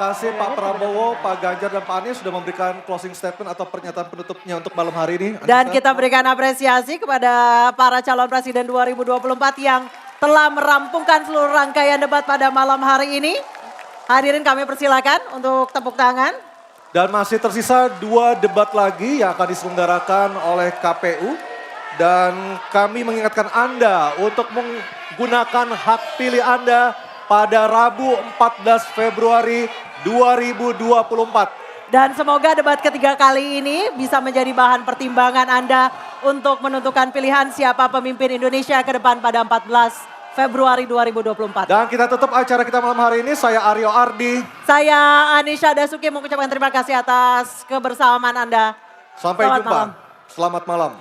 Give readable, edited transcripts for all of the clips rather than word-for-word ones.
kasih Pak Prabowo, Pak Ganjar, dan Pak Anies sudah memberikan closing statement atau pernyataan penutupnya untuk malam hari ini. Dan kita berikan apresiasi kepada para calon presiden 2024 yang telah merampungkan seluruh rangkaian debat pada malam hari ini. Hadirin kami persilakan untuk tepuk tangan. Dan masih tersisa 2 debat lagi yang akan diselenggarakan oleh KPU. Dan kami mengingatkan Anda untuk menggunakan hak pilih Anda pada Rabu 14 Februari 2024. Dan semoga debat ketiga kali ini bisa menjadi bahan pertimbangan Anda untuk menentukan pilihan siapa pemimpin Indonesia ke depan pada 14 Februari 2024. Dan kita tutup acara kita malam hari ini. Saya Aryo Ardi. Saya Anisha Dasuki mengucapkan terima kasih atas kebersamaan Anda. Sampai Selamat jumpa. malam. Selamat malam.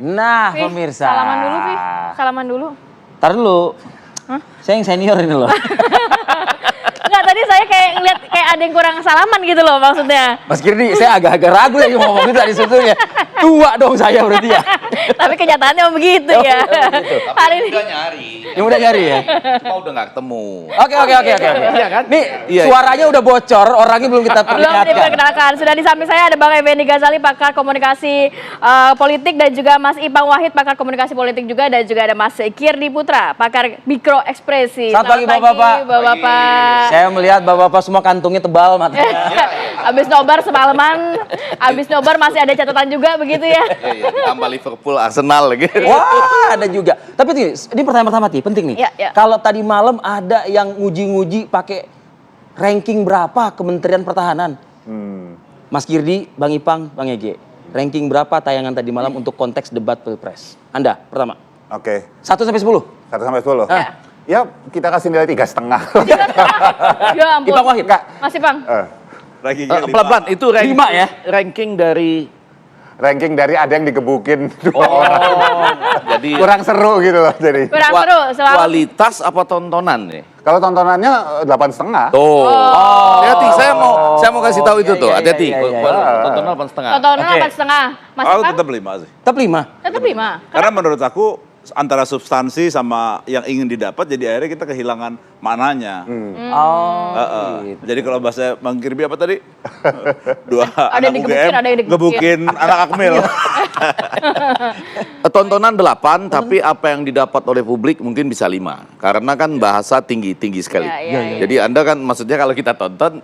Nah, Pi, pemirsa. salaman dulu, Pi. Salaman dulu. Ntar dulu. Saya yang senior ini loh. Enggak, tadi saya kayak ngeliat kayak ada yang kurang salaman gitu loh maksudnya. Mas Kirdi, saya agak-agak ragu lagi ngomong itu tadi sebetulnya. Tua dong saya berarti ya. Tapi kenyataannya begitu Oh, ya. begitu. Hari ini. Udah nyari. Yang udah nyari ya? Cuma udah nggak ketemu. Oke. Iya kan? Nih, Iya. suaranya udah bocor, orangnya belum kita Belum perlihatkan. diperkenalkan. Sudah di samping saya ada Bang Effendi Ghazali, pakar komunikasi politik, dan juga Mas Ipang Wahid, pakar komunikasi politik juga, dan juga ada Mas Kirdi Putra, pakar mikro ekspresi. Selamat pagi, Bapak-bapak. Bapak-bapak. Saya melihat bapak-bapak semua kantungnya tebal matanya. Abis nobar semalaman, abis nobar masih ada catatan juga begitu ya. Iya, tambah Liverpool, Arsenal lagi. Wah, ada juga. Tapi ini pertanyaan pertama, Ti, penting nih. Ya. Kalau tadi malam ada yang nguji-nguji pakai ranking berapa Kementerian Pertahanan? Mas Kirdi, Bang Ipang, Bang Ege. Ranking berapa tayangan tadi malam untuk konteks debat Pilpres? Anda, pertama. Oke, 1 sampai 10. 1 sampai 10. Ya. Ya, kita kasih nilai 3,5. Ya ampun. Ipang Wahid. Mas Ipang. Pelan-pelan, itu Lima ya? ranking dari Ranking dari ada yang digebukin. jadi Kurang seru gitu loh. Jadi, Kurang seru selalu. kualitas apa tontonan nih? kalau tontonannya 8,5. Tuh. Hati-hati, saya mau kasih tahu itu iya, tuh. iya, Hati-hati. iya, iya. Tontonan 8,5. Tontonan Oke. 8,5. Mas Aku Ipang? tetap 5 sih. Tetap 5. Tetap 5. Karena menurut aku antara substansi sama yang ingin didapat jadi akhirnya kita kehilangan maknanya. Oh. Gitu. Jadi kalau bahasa Bang Kirby apa tadi? Dua Ada yang anak digebukin, UGM ada yang digebukin. gebukin anak Akmil. Tontonan 8, tapi apa yang didapat oleh publik mungkin bisa 5. Karena kan bahasa tinggi sekali. Iya. Jadi Anda kan maksudnya kalau kita tonton,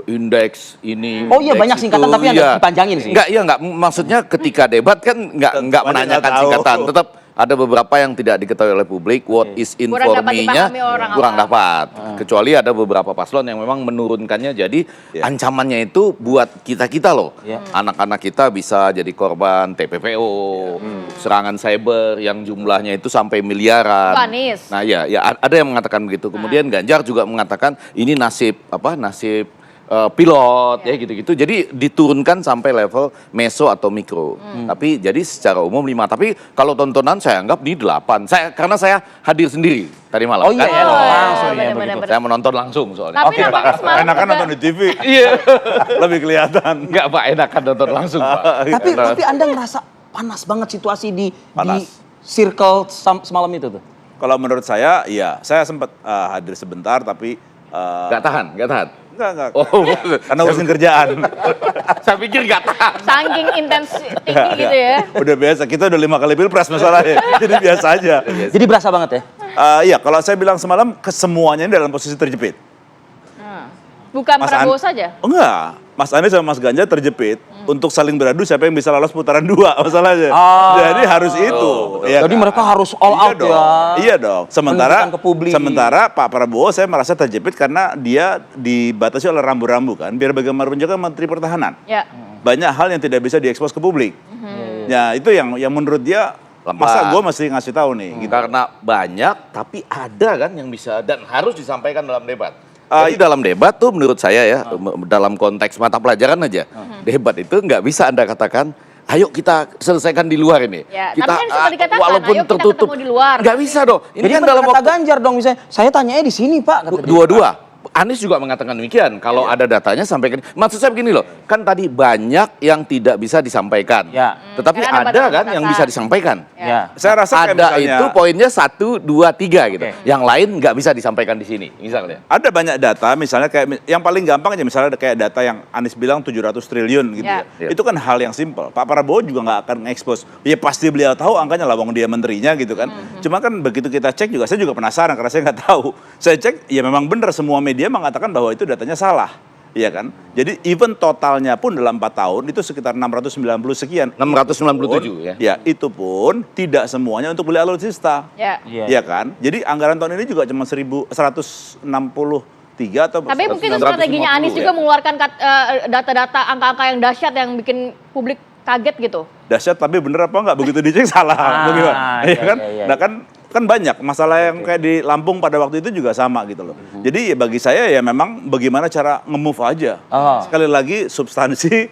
indeks ini. Oh iya, indeks banyak singkatan itu, tapi yang nggak dipanjangin sih. Enggak. Maksudnya ketika debat kan enggak Banyak menanyakan nggak tahu. singkatan. Tetap ada beberapa yang tidak diketahui oleh publik. What is in Kurang for dapat me-nya dipahami orang kurang awam. dapat. Kecuali ada beberapa paslon yang memang menurunkannya. Jadi ancamannya itu buat kita-kita loh. Anak-anak kita bisa jadi korban TPPO, serangan cyber yang jumlahnya itu sampai miliaran. Pak Anies. Nah ya ada yang mengatakan begitu. Kemudian Ganjar juga mengatakan ini nasib pilot ya gitu-gitu. Jadi diturunkan sampai level meso atau mikro. Tapi jadi secara umum 5. Tapi kalau tontonan saya anggap di 8. Karena saya hadir sendiri tadi malam. Oh iya, kan? ya, langsung ya benar-benar. begitu. Saya menonton langsung soalnya. Tapi nampaknya semalam Enakan juga- nonton di TV. Iya. Lebih kelihatan. Enggak Pak, enakan nonton langsung Pak. Tapi Anda ngerasa panas banget situasi di Panas. circle semalam itu tuh? Kalau menurut saya, iya. Saya sempat hadir sebentar tapi Enggak tahan. enggak. Oh, Karena urusin kerjaan. saya pikir enggak tahan. saking intens tinggi gitu ya. Udah biasa, kita udah 5 kali pilpres masalahnya. Jadi biasa aja. Jadi berasa banget ya? Iya, kalau saya bilang semalam kesemuanya ini dalam posisi terjepit. Bukan Mas Prabowo An- saja. Oh, enggak, Mas Anies sama Mas Ganjar terjepit untuk saling beradu siapa yang bisa lolos putaran 2 masalahnya. Jadi harus itu. Iya Jadi kan? mereka harus all Iya out dong. ya. Iya dong. Sementara Menunjukkan ke publik. Pak Prabowo saya merasa terjepit karena dia dibatasi oleh rambu-rambu kan. Biar bagaimanapun juga Menteri Pertahanan. Ya. Banyak hal yang tidak bisa diekspos ke publik. Ya itu yang menurut dia masa gue mesti ngasih tahu nih. Gitu. Karena banyak, tapi ada kan yang bisa dan harus disampaikan dalam debat. Jadi dalam debat tuh menurut saya ya, dalam konteks mata pelajaran aja, debat itu nggak bisa Anda katakan ayo kita selesaikan di luar ini. Ya, tapi kan seperti dikatakan, walaupun ayo kita tertutup, ketemu di luar. nggak bisa dong. Ini Jadi kan dalam kata waktu Ganjar dong misalnya, saya tanyanya di sini Pak. Kata dia. dua-dua. Anies juga mengatakan demikian. Kalau ada datanya sampaikan. Maksud saya begini loh, kan tadi banyak yang tidak bisa disampaikan. Ya. Tetapi Karena ada ada kan batasan. yang bisa disampaikan. Ya. Saya rasa kayak Ada misalnya, itu poinnya 1, 2, 3 gitu. Oke. Yang lain nggak bisa disampaikan di sini, misalnya. ada banyak data, misalnya kayak yang paling gampang aja, misalnya kayak data yang Anies bilang 700 triliun gitu Ya. ya. Itu kan hal yang simpel. Pak Prabowo juga nggak akan nge-expose. Ya pasti beliau tahu angkanya lah, wong dia menterinya gitu kan. Cuma kan begitu kita cek juga, saya juga penasaran karena saya nggak tahu. Saya cek, ya memang benar semua media mengatakan bahwa itu datanya salah. Iya kan? Jadi even totalnya pun dalam 4 tahun itu sekitar 690 sekian. 697 ya. Ya, itu pun tidak semuanya untuk beli alutsista. Ya. Iya. Iya kan? Jadi anggaran tahun ini juga cuma 163 atau Tapi mungkin itu 150 strateginya Anies ya. juga mengeluarkan data-data angka-angka yang dahsyat yang bikin publik kaget gitu. dahsyat tapi bener apa enggak begitu dicek salah. Bagaimana? iya, Ya kan? iya, iya. Nah kan banyak masalah yang kayak di Lampung pada waktu itu juga sama gitu loh. Jadi ya bagi saya ya memang bagaimana cara nge-move aja. Oh. Sekali lagi substansi,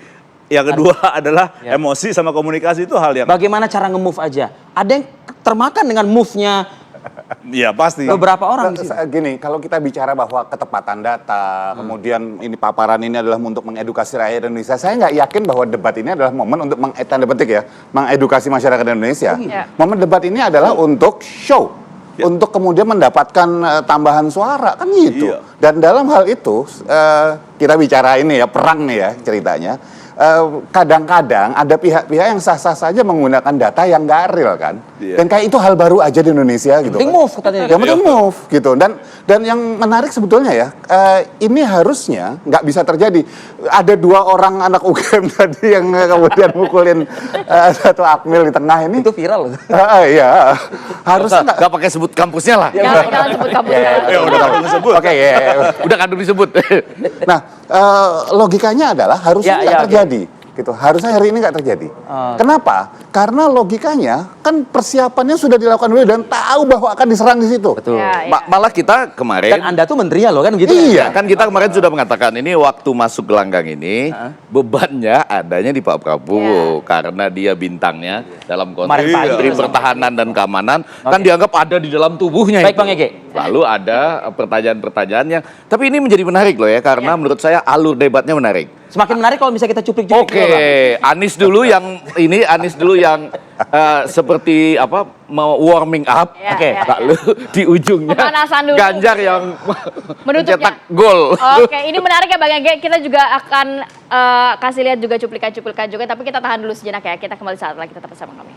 yang kedua adalah Ya. emosi sama komunikasi itu hal yang Bagaimana cara nge-move aja? Ada yang termakan dengan move-nya ya pasti. beberapa orang di situ. Gini, kalau kita bicara bahwa ketepatan data, kemudian ini paparan ini adalah untuk mengedukasi rakyat Indonesia, saya nggak yakin bahwa debat ini adalah momen untuk tanda petik ya, mengedukasi masyarakat Indonesia. Iya. Momen debat ini adalah untuk show, untuk kemudian mendapatkan tambahan suara, kan gitu. Iya. Dan dalam hal itu, kita bicara ini ya, perang nih ya ceritanya. Kadang-kadang ada pihak-pihak yang sah-sah saja menggunakan data yang nggak real kan. Iya. Dan kayak itu hal baru aja di Indonesia gitu. Penting kan. move katanya. Yang penting move gitu. Dan yang menarik sebetulnya ya, ini harusnya nggak bisa terjadi. Ada 2 orang anak UGM tadi yang kemudian mukulin satu Akmil di tengah ini. Itu viral loh. Iya, harusnya nggak. Gak pakai sebut kampusnya lah. Jangan sebut kampus. Ya udah kalau disebut. Oke, ya. Udah kadung disebut. Nah, logikanya adalah harusnya Ya, nggak ya, terjadi. Gitu. Harusnya hari ini nggak terjadi. Kenapa? Karena logikanya kan persiapannya sudah dilakukan dulu dan tahu bahwa akan diserang di situ. Betul. Ya, ya. Malah kita kemarin Dan Anda tuh menterinya loh kan gitu. Iya. kan kita kemarin sudah mengatakan ini waktu masuk gelanggang ini bebannya adanya di Pak Prabowo karena dia bintangnya dalam konteks Kemarin pagi. Menteri Pertahanan dan Keamanan kan dianggap ada di dalam tubuhnya. Baik, itu. Bang Ege. Lalu ada pertanyaan-pertanyaan yang tapi ini menjadi menarik loh ya karena menurut saya alur debatnya menarik. Semakin menarik kalau bisa kita cuplik-cuplik. Oke, Anies dulu yang ini, Anies dulu yang seperti apa mau warming up. Ya, Oke, ya, Lalu di ujungnya Pemanasan dulu. Ganjar yang Menutupnya. mencetak gol. Oke, ini menarik ya Bang Ege. Kita juga akan kasih lihat juga cuplikan-cuplikan juga. Tapi kita tahan dulu sejenak ya. Kita kembali saat lagi tetap bersama kami.